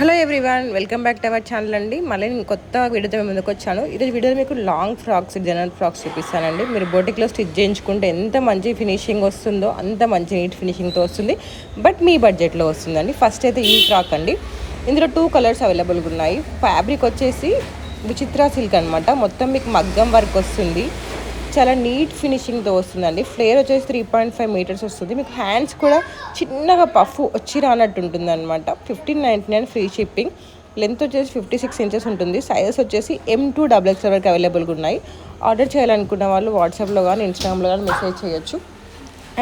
Hello everyone, welcome back to our channel అండి. మళ్ళీ నేను కొత్త వీడియోతో ముందుకు వచ్చాను. ఈరోజు వీడియోలో మీకు లాంగ్ ఫ్రాక్స్, జనరల్ ఫ్రాక్స్ చూపిస్తానండి. మీరు బొటిక్లో స్టిచ్ చేయించుకుంటే ఎంత మంచి ఫినిషింగ్ వస్తుందో అంత మంచి నీట్ ఫినిషింగ్తో వస్తుంది, బట్ మీ బడ్జెట్లో వస్తుందండి. ఫస్ట్ అయితే ఈ ఫ్రాక్ అండి. ఇందులో 2 కలర్స్ అవైలబుల్గా ఉన్నాయి. ఫ్యాబ్రిక్ వచ్చేసి విచిత్ర సిల్క్ అనమాట. మొత్తం మీకు మగ్గం వర్క్ వస్తుంది, చాలా నీట్ ఫినిషింగ్తో వస్తుందండి. ఫ్లేర్ వచ్చేసి 3.5 మీటర్స్ వస్తుంది. మీకు హ్యాండ్స్ కూడా చిన్నగా పఫ్ వచ్చి రానట్టు ఉంటుంది అనమాట. 1599 ఫ్రీ షిప్పింగ్. లెంత్ వచ్చేసి 56 ఇంచెస్ ఉంటుంది. సైజెస్ వచ్చేసి M2 XXL వరకు అవైలబుల్గా ఉన్నాయి. ఆర్డర్ చేయాలనుకున్న వాళ్ళు వాట్సాప్లో కానీ ఇన్స్టాగ్రామ్లో కానీ మెసేజ్ చేయొచ్చు.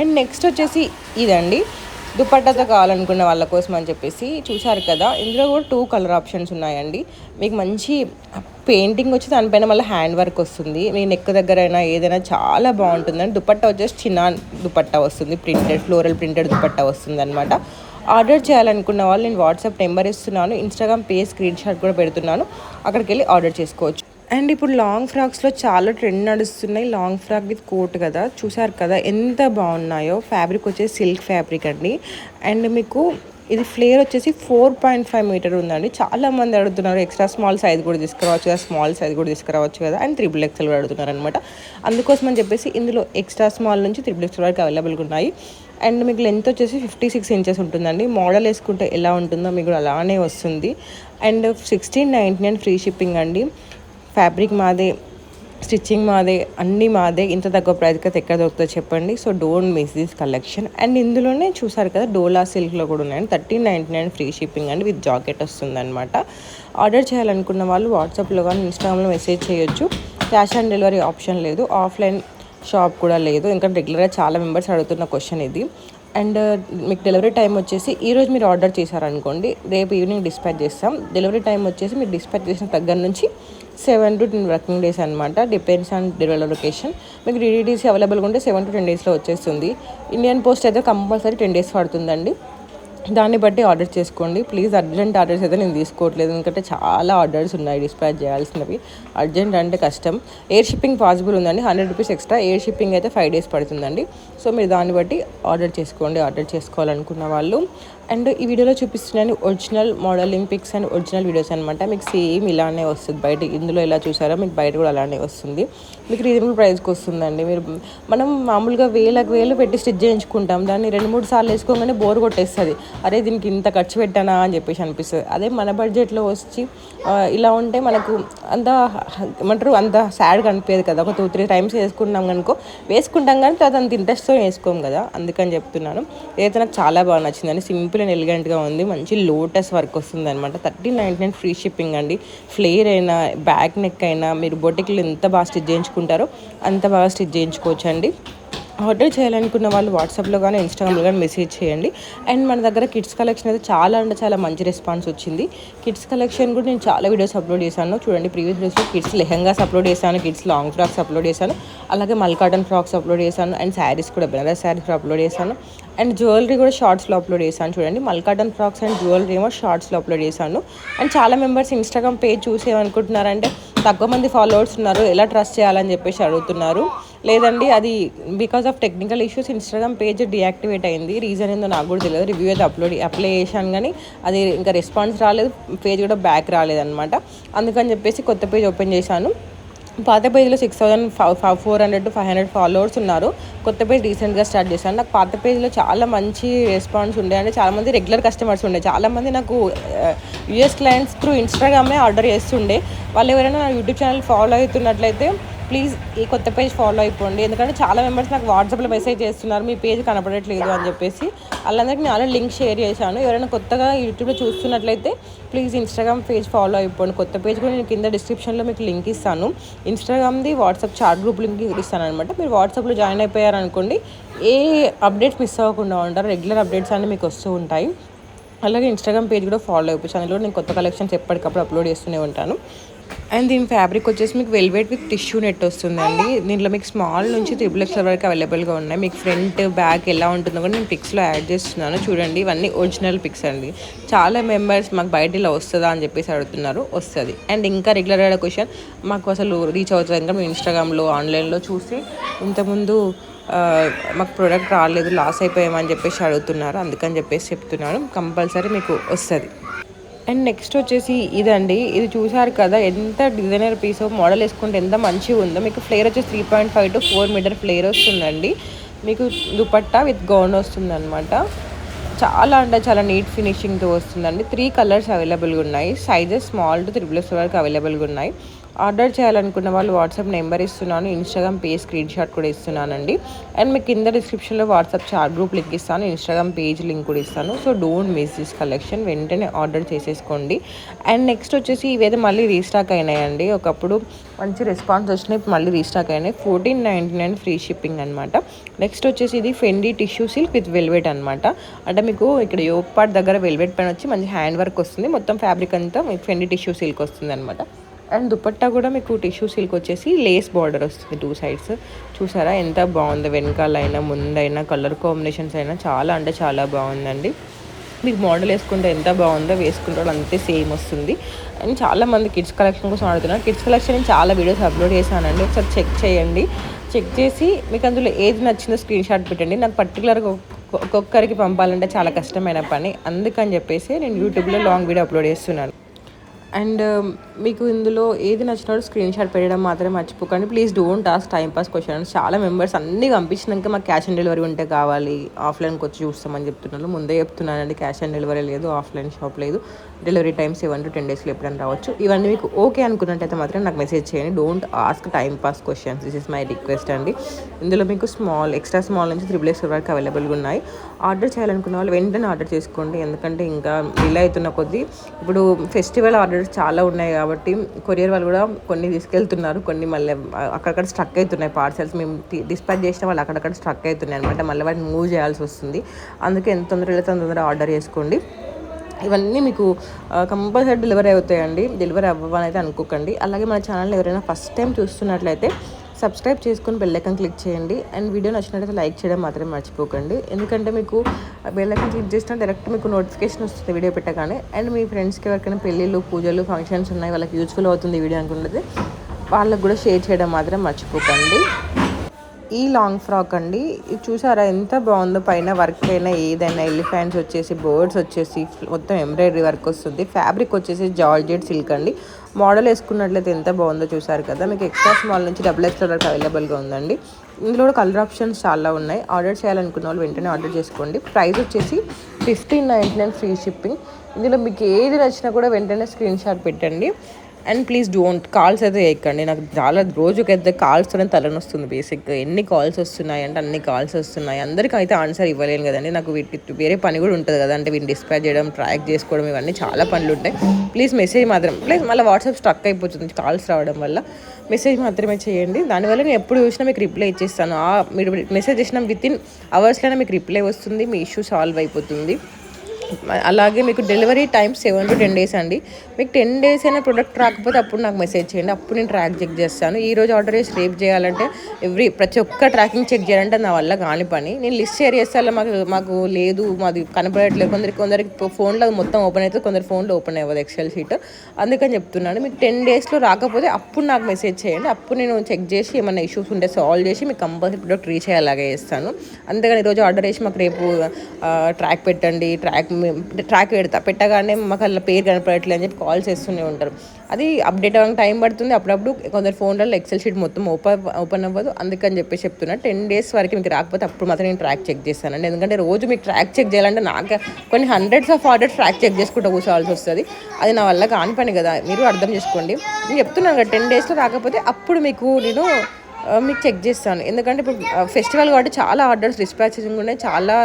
అండ్ నెక్స్ట్ వచ్చేసి ఇదండి, దుపట్టాతో కావాలనుకున్న వాళ్ళ కోసం అని చెప్పేసి చూసారు కదా. ఇందులో కూడా 2 కలర్ ఆప్షన్స్ ఉన్నాయండి. మీకు మంచి పెయింటింగ్ వచ్చి దానిపైన మళ్ళీ హ్యాండ్ వర్క్ వస్తుంది. మీ నెక్ దగ్గర అయినా ఏదైనా చాలా బాగుంటుందండి. దుపట్టా వచ్చేసి చిన్న దుపట్టా వస్తుంది, ప్రింటెడ్ ఫ్లోరల్ ప్రింటెడ్ దుపట్టా వస్తుంది అనమాట. ఆర్డర్ చేయాలనుకున్న వాళ్ళు నేను వాట్సాప్ నెంబర్ ఇస్తున్నాను, ఇన్స్టాగ్రామ్ పేజ్ స్క్రీన్ షాట్ కూడా పెడుతున్నాను, అక్కడికి వెళ్ళి ఆర్డర్ చేసుకోవచ్చు. అండ్ ఇప్పుడు లాంగ్ ఫ్రాక్స్లో చాలా ట్రెండ్ నడుస్తున్నాయి. లాంగ్ ఫ్రాక్ విత్ కోట్ కదా, చూసారు కదా ఎంత బాగున్నాయో. ఫ్యాబ్రిక్ వచ్చేసి సిల్క్ ఫ్యాబ్రిక్ అండి. అండ్ మీకు ఇది ఫ్లేర్ వచ్చేసి 4.5 మీటర్ ఉందండి. చాలా మంది అడుగుతున్నారు ఎక్స్ట్రా స్మాల్ సైజ్ కూడా తీసుకురావచ్చు కదా, స్మాల్ సైజ్ కూడా తీసుకురావచ్చు కదా, అండ్ XXL కూడా అడుగుతున్నారు అనమాట. అందుకోసం అని చెప్పేసి ఇందులో ఎక్స్ట్రా స్మాల్ నుంచి XXL వరకు అవైలబుల్గా ఉన్నాయి. అండ్ మీకు లెంత్ వచ్చేసి 56 ఇంచెస్ ఉంటుందండి. మోడల్ వేసుకుంటే ఎలా ఉంటుందో మీకు అలానే వస్తుంది. అండ్ 1699 ఫ్రీ షిప్పింగ్ అండి. ఫ్యాబ్రిక్ మాదే, స్టిచ్చింగ్ మాదే, అన్నీ మాదే. ఇంత తక్కువ ప్రైస్కి అయితే ఎక్కడ దొరుకుతుందో చెప్పండి. So don't miss this collection. And ఇందులోనే చూసారు కదా డోలా సిల్క్లో కూడా ఉన్నాయండి. 1399 ఫ్రీ షిప్పింగ్ అండి, విత్ జాకెట్ వస్తుంది అనమాట. ఆర్డర్ చేయాలనుకున్న వాళ్ళు వాట్సాప్లో కానీ ఇన్స్టాగ్రామ్లో మెసేజ్ చేయొచ్చు. క్యాష్ ఆన్ డెలివరీ ఆప్షన్ లేదు, ఆఫ్లైన్ షాప్ కూడా లేదు. ఇంకా రెగ్యులర్గా చాలా మెంబర్స్ అడుగుతున్న క్వశ్చన్ ఇది. అండ్ మీకు డెలివరీ టైం వచ్చేసి ఈరోజు మీరు ఆర్డర్ చేశారనుకోండి, రేపు ఈవినింగ్ డిస్పాచ్ చేస్తాం. డెలివరీ టైం వచ్చేసి మీరు డిస్పాచ్ చేసిన దగ్గర నుంచి 7 to 10 వర్కింగ్ డేస్ అనమాట. Depends on delivery location. మీకు DDTC అవైలబుల్గా ఉంటే 7 to 10 డేస్లో వచ్చేస్తుంది. ఇండియన్ పోస్ట్ అయితే కంపల్సరీ 10 డేస్ పడుతుందండి. దాన్ని బట్టి ఆర్డర్ చేసుకోండి ప్లీజ్. అర్జెంట్ ఆర్డర్స్ అయితే నేను తీసుకోవట్లేదు, ఎందుకంటే చాలా ఆర్డర్స్ ఉన్నాయి డిస్పాచ్ చేయాల్సినవి. అర్జెంట్ అంటే కష్టం. ఎయిర్ షిప్పింగ్ పాసిబుల్ ఉందండి, 100 రూపీస్ ఎక్స్ట్రా. ఎయిర్ షిప్పింగ్ అయితే 5 డేస్ పడుతుందండి. సో మీరు దాన్ని బట్టి ఆర్డర్ చేసుకోండి, ఆర్డర్ చేసుకోవాలనుకున్న వాళ్ళు. అండ్ ఈ వీడియోలో చూపిస్తున్నాను original modelling pics and original videos అనమాట. మీకు సేమ్ ఇలానే వస్తుంది బయట. ఇందులో ఎలా చూసారో మీకు బయట కూడా అలానే వస్తుంది. మీకు రీజనబుల్ ప్రైస్కి వస్తుందండి. మనం మామూలుగా వేలు పెట్టి స్టిచ్ చేయించుకుంటాం, దాన్ని 2-3 సార్లు వేసుకోగానే బోర్ కొట్టేస్తుంది. అరే దీనికి ఇంత ఖర్చు పెట్టానా అని చెప్పేసి అనిపిస్తుంది. అదే మన బడ్జెట్లో వచ్చి ఇలా ఉంటే మనకు అంత ఏమంటారు, అంత సాడ్గా అనిపించదు కదా. ఒక 2-3 టైమ్స్ వేసుకుంటాం కనుకో, వేసుకుంటాం కానీ తర్వాత అంత ఇంట్రెస్ట్తో వేసుకోం కదా, అందుకని చెప్తున్నాను. ఏదైతే నాకు చాలా బాగా నచ్చిందండి. సింపుల్ అండ్ ఎలిగెంట్గా ఉంది, మంచి లోటస్ వర్క్ వస్తుంది అనమాట. 1399 ఫ్రీ షిప్పింగ్ అండి. ఫ్లేర్ అయినా బ్యాక్ నెక్ అయినా మీరు బొటిక్లో ఎంత బాగా స్టిచ్ చేయించుకుంటారో అంత బాగా స్టిచ్ చేయించుకోవచ్చు అండి. ఆర్డర్ చేయాలనుకున్న వాళ్ళు వాట్సాప్లో కానీ ఇన్స్టాగ్రామ్లో కానీ మెసేజ్ చేయండి. అండ్ మన దగ్గర కిడ్స్ కలెక్షన్ అయితే చాలా అంటే చాలా మంచి రెస్పాన్స్ వచ్చింది. కిడ్స్ కలెక్షన్ కూడా నేను చాలా వీడియోస్ అప్లోడ్ చేశాను చూడండి. ప్రీవియస్ వీడియోస్లో కిడ్స్ లెహంగాస్ అప్లోడ్ చేశాను, కిడ్స్ లాంగ్ ఫ్రాక్స్ అప్లోడ్ చేశాను, అలాగే మల్కాటన్ ఫ్రాక్స్ అప్లోడ్ చేశాను, అండ్ శారీస్ కూడా బెనారస్ శారీస్ కూడా అప్లోడ్ చేశాను. అండ్ జ్యువెలరీ కూడా షార్ట్స్లో అప్లోడ్ చేశాను చూడండి. మల్కాటన్ ఫ్రాక్స్ అండ్ జ్యువెలరీ ఏమో షార్ట్స్లో అప్లోడ్ చేశాను. అండ్ చాలా మెంబర్స్ ఇన్స్టాగ్రామ్ పేజ్ చూసి ఏమనుకుంటున్నారంటే తక్కువ మంది ఫాలోవర్స్ ఉన్నారు, ఎలా ట్రస్ట్ చేయాలని చెప్పేసి అడుగుతున్నారు. లేదండి, అది because of technical issues Instagram page deactivate అయింది. రీజన్ ఏందో నాకు కూడా తెలియదు. రివ్యూ అయితే అప్లై చేశాను కానీ అది ఇంకా రెస్పాన్స్ రాలేదు, పేజ్ కూడా బ్యాక్ రాలేదన్నమాట. అందుకని చెప్పేసి కొత్త పేజ్ ఓపెన్ చేశాను. పాత పేజ్లో 6400 to 500 ఫాలోవర్స్ ఉన్నారు. కొత్త పేజ్ రీసెంట్గా స్టార్ట్ చేశాను. నాకు పాత పేజ్లో చాలా మంచి రెస్పాన్స్ ఉండే, అంటే చాలామంది రెగ్యులర్ కస్టమర్స్ ఉండే. చాలామంది నాకు యూఎస్ క్లయింట్స్ త్రూ ఇన్స్టాగ్రామే ఆర్డర్ చేస్తుండే. వాళ్ళు ఎవరైనా నా యూట్యూబ్ ఛానల్ ఫాలో అవుతున్నట్లయితే ప్లీజ్ ఈ కొత్త పేజ్ ఫాలో అయిపోండి. ఎందుకంటే చాలా మెంబర్స్ నాకు వాట్సాప్లో మెసేజ్ చేస్తున్నారు మీ పేజ్ కనపడట్లేదు అని చెప్పేసి. వాళ్ళందరికీ నేను ఆల్రెడీ లింక్ షేర్ చేశాను. ఎవరైనా కొత్తగా యూట్యూబ్లో చూస్తున్నట్లయితే ప్లీజ్ ఇన్స్టాగ్రామ్ పేజ్ ఫాలో అయిపోండి. కొత్త పేజ్ కూడా నేను కింద డిస్క్రిప్షన్లో మీకు లింక్ ఇస్తాను. ఇన్స్టాగ్రామ్ది వాట్సాప్ చాట్ గ్రూప్ లింక్ ఇస్తాను అనమాట. మీరు వాట్సాప్లో జాయిన్ అయిపోయారనుకోండి, ఏ అప్డేట్స్ మిస్ అవ్వకుండా ఉంటారు. రెగ్యులర్ అప్డేట్స్ అన్నీ మీకు వస్తూ ఉంటాయి. అలాగే ఇన్స్టాగ్రామ్ పేజ్ కూడా ఫాలో అయిపోయి అందులో నేను కొత్త కలెక్షన్స్ ఎప్పటికప్పుడు అప్లోడ్ చేస్తూనే ఉంటాను. అండ్ దీని ఫ్యాబ్రిక్ వచ్చేసి మీకు వెల్వెట్ విత్ టిష్యూ నెట్ వస్తుందండి. దీంట్లో మీకు స్మాల్ నుంచి XXL వరకు అవైలబుల్గా ఉన్నాయి. మీకు ఫ్రంట్ బ్యాక్ ఎలా ఉంటుందో కూడా నేను పిక్స్లో యాడ్ చేస్తున్నాను చూడండి. ఇవన్నీ ఒరిజినల్ పిక్స్ అండి. చాలా మెంబర్స్ మాకు బయట ఇలా వస్తుందా అని చెప్పేసి అడుగుతున్నారు, వస్తుంది. అండ్ ఇంకా రెగ్యులర్గా క్వశ్చన్ మాకు అసలు రీచ్ అవుతుంది ఇంకా మేము ఇన్స్టాగ్రామ్లో ఆన్లైన్లో చూసి ఇంతకుముందు మాకు ప్రోడక్ట్ రాలేదు, లాస్ అయిపోయామని చెప్పేసి అడుగుతున్నారు. అందుకని చెప్పేసి చెప్తున్నాను, కంపల్సరీ మీకు వస్తుంది. అండ్ నెక్స్ట్ వచ్చేసి ఇదండి. ఇది చూసారు కదా ఎంత డిజైనర్ పీస్ మోడల్ వేసుకుంటే ఎంత మంచిగా ఉందో. మీకు ఫ్లేర్ వచ్చేసి 3.5 to 4 మీటర్ ఫ్లేర్ వస్తుందండి. మీకు దుపట్టా విత్ గౌన్ వస్తుందన్నమాట. చాలా అంటే చాలా నీట్ ఫినిషింగ్తో వస్తుందండి. 3 కలర్స్ అవైలబుల్గా ఉన్నాయి. సైజెస్ స్మాల్ టు 3X వరకు అవైలబుల్గా ఉన్నాయి. ఆర్డర్ చేయాలనుకున్న వాళ్ళు వాట్సాప్ నెంబర్ ఇస్తున్నాను, ఇన్స్టాగ్రామ్ పేజ్ స్క్రీన్ షాట్ కూడా ఇస్తున్నానండి. అండ్ మీకు కింద డిస్క్రిప్షన్లో వాట్సాప్ చాట్ గ్రూప్ లింక్ ఇస్తాను, ఇన్స్టాగ్రామ్ పేజ్ లింక్ కూడా ఇస్తాను. So don't miss this collection, వెంటనే ఆర్డర్ చేసేసుకోండి. అండ్ నెక్స్ట్ వచ్చేసి ఇవైతే మళ్ళీ రీస్టాక్ అయినాయండి. ఒకప్పుడు మంచి రెస్పాన్స్ వచ్చినాయి, మళ్ళీ రీస్టాక్ అయినాయి. 1499 ఫ్రీ షిప్పింగ్ అనమాట. నెక్స్ట్ వచ్చేసి ఇది ఫెండీ టిష్యూ సిల్క్ విత్ వెల్వెట్ అనమాట. అంటే మీకు ఇక్కడ యోక్ పార్ట్ దగ్గర వెల్వెట్ పైన వచ్చి మంచి హ్యాండ్ వర్క్ వస్తుంది. మొత్తం ఫ్యాబ్రిక్ అంతా మీకు ఫెండీ టిష్యూ సిల్క్ వస్తుంది అనమాట. అండ్ దుపట్టా కూడా మీకు టిష్యూ సిల్క్ వచ్చేసి లేస్ బార్డర్ వస్తుంది 2 సైడ్స్. చూసారా ఎంత బాగుంది, వెనకాలైనా ముందైనా కలర్ కాంబినేషన్స్ అయినా చాలా అంటే చాలా బాగుందండి. మీకు మోడల్ వేసుకుంటే ఎంత బాగుందో, వేసుకుంటే అంతే సేమ్ వస్తుంది. అండ్ చాలామంది కిడ్స్ కలెక్షన్ కోసం అడుగుతున్నారు. కిడ్స్ కలెక్షన్ చాలా వీడియోస్ అప్లోడ్ చేశానండి, ఒకసారి చెక్ చేయండి. చెక్ చేసి మీకు అందులో ఏది నచ్చిందో స్క్రీన్ షాట్ పెట్టండి. నాకు పర్టికులర్గా ఒక్కొక్కరికి పంపాలంటే చాలా కష్టమైన పని, అందుకని చెప్పేసి నేను యూట్యూబ్లో లాంగ్ వీడియో అప్లోడ్ చేస్తున్నాను. అండ్ మీకు ఇందులో ఏది నచ్చినాడో స్క్రీన్ షాట్ పెట్టడం మాత్రం మర్చిపోకండి. Please don't ask time pass questions. చాలా మెంబర్స్ అన్నీ పంపించినాక మాకు క్యాష్ ఆన్ డెలివరీ ఉంటే కావాలి, ఆఫ్లైన్కి వచ్చి చూస్తామని చెప్తున్నారు. ముందే చెప్తున్నానండి, క్యాష్ ఆన్ డెలివరీ లేదు, ఆఫ్లైన్ షాప్ లేదు. డెలివరీ టైం 7 to 10 daysలో ఎప్పుడైనా రావచ్చు. ఇవన్నీ మీకు ఓకే అనుకున్నట్టయితే మాత్రం నాకు మెసేజ్ చేయండి. Don't ask time pass questions, this is my request అండి. ఇందులో మీకు స్మాల్, ఎక్స్ట్రా స్మాల్ నుంచి 3X వరకు అవైలబుల్గా ఉన్నాయి. ఆర్డర్ చేయాలనుకున్న వాళ్ళు వెంటనే ఆర్డర్ చేసుకోండి, ఎందుకంటే ఇంకా డిలే అవుతున్న కొద్దీ ఇప్పుడు ఫెస్టివల్ ఆర్డర్స్ చాలా ఉన్నాయి కాబట్టి కొరియర్ వాళ్ళు కూడా కొన్ని తీసుకెళ్తున్నారు, కొన్ని మళ్ళీ అక్కడక్కడ స్ట్రక్ అవుతున్నాయి పార్సెల్స్. మేము డిస్పాచ్ చేసిన వాళ్ళు అక్కడక్కడ స్ట్రక్ అవుతున్నాయి అనమాట. మళ్ళీ వాటిని మూవ్ చేయాల్సి వస్తుంది. అందుకే ఎంత తొందరగా తొందరగా ఆర్డర్ చేసుకోండి. ఇవన్నీ మీకు కంపల్సరీ డెలివరీ అవుతాయండి, డెలివరీ అవ్వని అయితే అనుకోకండి. అలాగే మన ఛానల్ని ఎవరైనా ఫస్ట్ టైం చూస్తున్నట్లయితే సబ్స్క్రైబ్ చేసుకుని బెల్ ఐకాన్ క్లిక్ చేయండి. అండ్ వీడియో నచ్చినట్లయితే లైక్ చేయడం మాత్రం మర్చిపోకండి, ఎందుకంటే మీకు బెల్ ఐకాన్ క్లిక్ చేసినా డైరెక్ట్ మీకు నోటిఫికేషన్ వస్తుంది వీడియో పెట్టగానే. అండ్ మీ ఫ్రెండ్స్కి ఎవరికైనా పెళ్ళిళ్ళు, పూజలు, ఫంక్షన్స్ ఉన్నాయి, వాళ్ళకి యూజ్ఫుల్ అవుతుంది వీడియో అనుకున్నది, వాళ్ళకు కూడా షేర్ చేయడం మాత్రం మర్చిపోకండి. ఈ లాంగ్ ఫ్రాక్ అండి, ఇది చూసారా ఎంత బాగుందో. పైన వర్క్ అయినా ఏదైనా ఎలిఫెంట్స్ వచ్చేసి, బర్డ్స్ వచ్చేసి మొత్తం ఎంబ్రాయిడరీ వర్క్ వస్తుంది. ఫ్యాబ్రిక్ వచ్చేసి జార్జెట్ సిల్క్ అండి. మోడల్ వేసుకున్నట్లయితే ఎంత బాగుందో చూసారు కదా. మీకు ఎక్స్ట్రా స్మాల్ నుంచి 2X వరకు అవైలబుల్గా ఉందండి. ఇందులో కూడా కలర్ ఆప్షన్స్ చాలా ఉన్నాయి. ఆర్డర్ చేయాలనుకున్న వాళ్ళు వెంటనే ఆర్డర్ చేసుకోండి. ప్రైస్ వచ్చేసి 1599 ఫ్రీ షిప్పింగ్. ఇందులో మీకు ఏది నచ్చినా కూడా వెంటనే స్క్రీన్ షాట్ పెట్టండి. అండ్ ప్లీజ్ డోంట్ కాల్స్ అయితే వేయకండి. నాకు చాలా రోజుకైతే కాల్స్తోనే తలనొస్తుంది. బేసిక్గా ఎన్ని కాల్స్ వస్తున్నాయి అంటే అన్ని కాల్స్ వస్తున్నాయి. అందరికీ అయితే ఆన్సర్ ఇవ్వలేను కదండి, నాకు వీటి వేరే పని కూడా ఉంటుంది కదా. అంటే వీటిని డిస్పాచ్ చేయడం, ట్రాక్ చేసుకోవడం, ఇవన్నీ చాలా పనులు ఉంటాయి. ప్లీజ్ మెసేజ్ మాత్రం, ప్లీజ్ మళ్ళీ వాట్సాప్ స్టక్ అయిపోతుంది కాల్స్ రావడం వల్ల. మెసేజ్ మాత్రమే చేయండి, దానివల్ల నేను ఎప్పుడు చూసినా మీకు రిప్లై ఇచ్చేస్తాను. మీరు మెసేజ్ చేసిన వితిన్ అవర్స్లోనే మీకు రిప్లై వస్తుంది, మీ ఇష్యూ సాల్వ్ అయిపోతుంది. అలాగే మీకు డెలివరీ టైం 7 to 10 days అండి. మీకు 10 days అయినా ప్రొడక్ట్ రాకపోతే అప్పుడు నాకు మెసేజ్ చేయండి, అప్పుడు నేను ట్రాక్ చెక్ చేస్తాను. ఈరోజు ఆర్డర్ చేసి రేపు చేయాలంటే ప్రతి ఒక్క ట్రాకింగ్ చెక్ చేయాలంటే నా వల్ల కాని పని. నేను లిస్ట్ షేర్ చేస్తాను, మాకు లేదు, మాది కనపడట్లేదు. కొందరికి ఫోన్లో మొత్తం ఓపెన్ అవుతుంది, కొందరు ఫోన్లో ఓపెన్ అవ్వదు ఎక్సెల్ షీట్. అందుకని చెప్తున్నాను, మీకు 10 daysలో రాకపోతే అప్పుడు నాకు మెసేజ్ చేయండి, అప్పుడు నేను చెక్ చేసి ఏమైనా ఇష్యూస్ ఉంటే సాల్వ్ చేసి మీకు కంపల్సరీ ప్రొడక్ట్ రీచ్ అయ్యేలాగే చేస్తాను. అంతేగాని ఈరోజు ఆర్డర్ చేసి మాకు రేపు ట్రాక్ పెట్టండి, ట్రాక్ పెట్టగానే మాకు అలా పేరు కనపడట్లేదు అని చెప్పి కాల్ చేస్తూనే ఉంటారు. అది అప్డేట్ అవ్వడానికి టైం పడుతుంది. అప్పుడప్పుడు కొందరు ఫోన్లలో ఎక్సెల్ షీట్ మొత్తం ఓపెన్ అవ్వదు. అందుకని చెప్పి చెప్తున్నా, 10 days వరకు మీకు రాకపోతే అప్పుడు మాత్రం నేను ట్రాక్ చెక్ చేస్తానండి. ఎందుకంటే రోజు మీకు ట్రాక్ చెక్ చేయాలంటే నాకు కొన్ని hundreds of orders track check చేసుకుంటూ కూర్చోవాల్సి వస్తుంది. అది నా వల్ల కాని పని కదా, మీరు అర్థం చేసుకోండి. నేను చెప్తున్నాను కదా, 10 daysలో రాకపోతే అప్పుడు నేను మీకు చెక్ చేస్తాను. ఎందుకంటే ఇప్పుడు ఫెస్టివల్ కాబట్టి చాలా ఆర్డర్స్ డిస్పాచెసింగ్ ఉన్నాయి, చాలా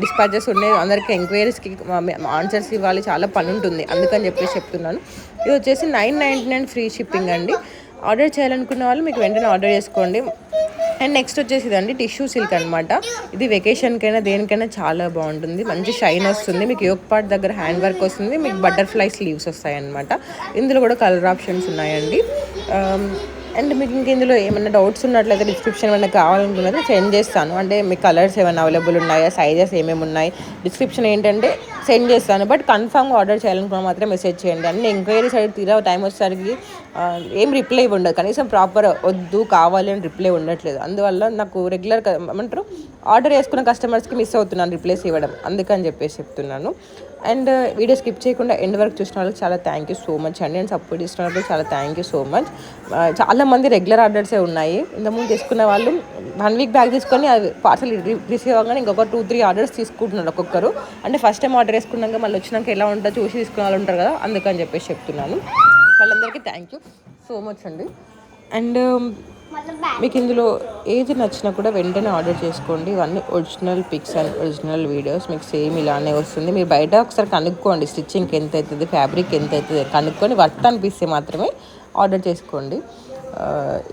డిస్పాచెస్ ఉన్నాయి, అందరికీ ఎంక్వైరీస్కి ఆన్సర్స్ ఇవ్వాలి, చాలా పని ఉంటుంది. అందుకని చెప్పేసి చెప్తున్నాను. ఇది వచ్చేసి 999 ఫ్రీ షిప్పింగ్ అండి. ఆర్డర్ చేయాలనుకున్న వాళ్ళు మీకు వెంటనే ఆర్డర్ చేసుకోండి. అండ్ నెక్స్ట్ వచ్చేసి ఇదండి టిష్యూ సిల్క్ అనమాట. ఇది వెకేషన్కైనా దేనికైనా చాలా బాగుంటుంది, మంచి షైన్ వస్తుంది. మీకు యోక్ పార్ట్ దగ్గర హ్యాండ్ వర్క్ వస్తుంది, మీకు బటర్ఫ్లై స్లీవ్స్ వస్తాయి అనమాట. ఇందులో కూడా కలర్ ఆప్షన్స్ ఉన్నాయండి. అండ్ మీకు ఇంక ఇందులో ఏమైనా డౌట్స్ ఉన్నట్లయితే డిస్క్రిప్షన్ ఏమైనా కావాలనుకున్నది సెండ్ చేస్తాను. అంటే మీ కలర్స్ ఏమైనా అవైలబుల్ ఉన్నాయా, సైజెస్ ఏమేమి ఉన్నాయి, డిస్క్రిప్షన్ ఏంటంటే సెండ్ చేస్తాను. బట్ కన్ఫామ్గా ఆర్డర్ చేయాలనుకున్న మాత్రం మెసేజ్ చేయండి. అన్ని ఎంక్వైరీస్ అయితే తీరా టైం వచ్చేసరికి ఏం రిప్లై ఉండదు, కనీసం ప్రాపర్ వద్దు కావాలి అని రిప్లై ఉండట్లేదు. అందువల్ల నాకు రెగ్యులర్ ఏమంటారు ఆర్డర్ చేసుకున్న కస్టమర్స్కి మిస్ అవుతున్నాను రిప్లేస్ ఇవ్వడం, అందుకని చెప్పేసి చెప్తున్నాను. అండ్ వీడియో స్కిప్ చేయకుండా ఎండ్ వరకు చూసిన వాళ్ళకి చాలా థ్యాంక్ యూ సో మచ్ అండి. అండ్ సపోర్ట్ ఇస్తున్న వాళ్ళకి చాలా థ్యాంక్ యూ సో మచ్. చాలామంది రెగ్యులర్ ఆర్డర్సే ఉన్నాయి. ఇంతకుముందు తీసుకున్న వాళ్ళు 1 వీక్ బ్యాక్ తీసుకొని అది పార్సల్ రిసీవ్ అవ్వగానే ఇంకొక 2-3 ఆర్డర్స్ తీసుకుంటున్నారు ఒక్కొక్కరు. అంటే ఫస్ట్ టైం ఆర్డర్ వేసుకున్నాక మళ్ళీ వచ్చినాక ఎలా ఉంటుందో చూసి తీసుకునే వాళ్ళు ఉంటారు కదా, అందుకని చెప్పేసి చెప్తున్నాను. వాళ్ళందరికీ థ్యాంక్ యూ సో మచ్ అండి. అండ్ మీకు ఇందులో ఏది నచ్చినా కూడా వెంటనే ఆర్డర్ చేసుకోండి. ఇవన్నీ original pics and original videos, మీకు సేమ్ ఇలానే వస్తుంది. మీరు బయట ఒకసారి కనుక్కోండి స్టిచ్చింగ్కి ఎంత అవుతుంది, ఫ్యాబ్రిక్ ఎంత అవుతుంది కనుక్కొని వర్త్ అనిపిస్తే మాత్రమే ఆర్డర్ చేసుకోండి.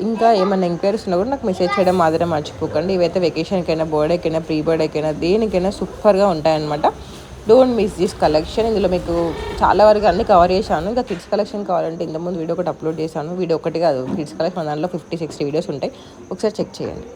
ఇంకా ఏమైనా ఎంక్వైరీస్ ఉన్నా కూడా నాకు మెసేజ్ చేయడం మాత్రం మర్చిపోకండి. ఇవైతే వెకేషన్కైనా, బర్త్డేకైనా, ప్రీ బర్త్డేకైనా దేనికైనా సూపర్గా ఉంటాయన్నమాట. Don't miss this collection. ఇందులో మీకు చాలా వరకు అన్ని కవర్ చేశాను. ఇంకా కిడ్స్ కలెక్షన్ కావాలంటే ఇంతకుముందు వీడియో ఒకటి అప్లోడ్ చేశాను. వీడియో ఒకటి కాదు, కిడ్స్ కలెక్షన్ దాంట్లో 50-60 వీడియోస్ ఉంటాయి, ఒకసారి చెక్ చేయండి.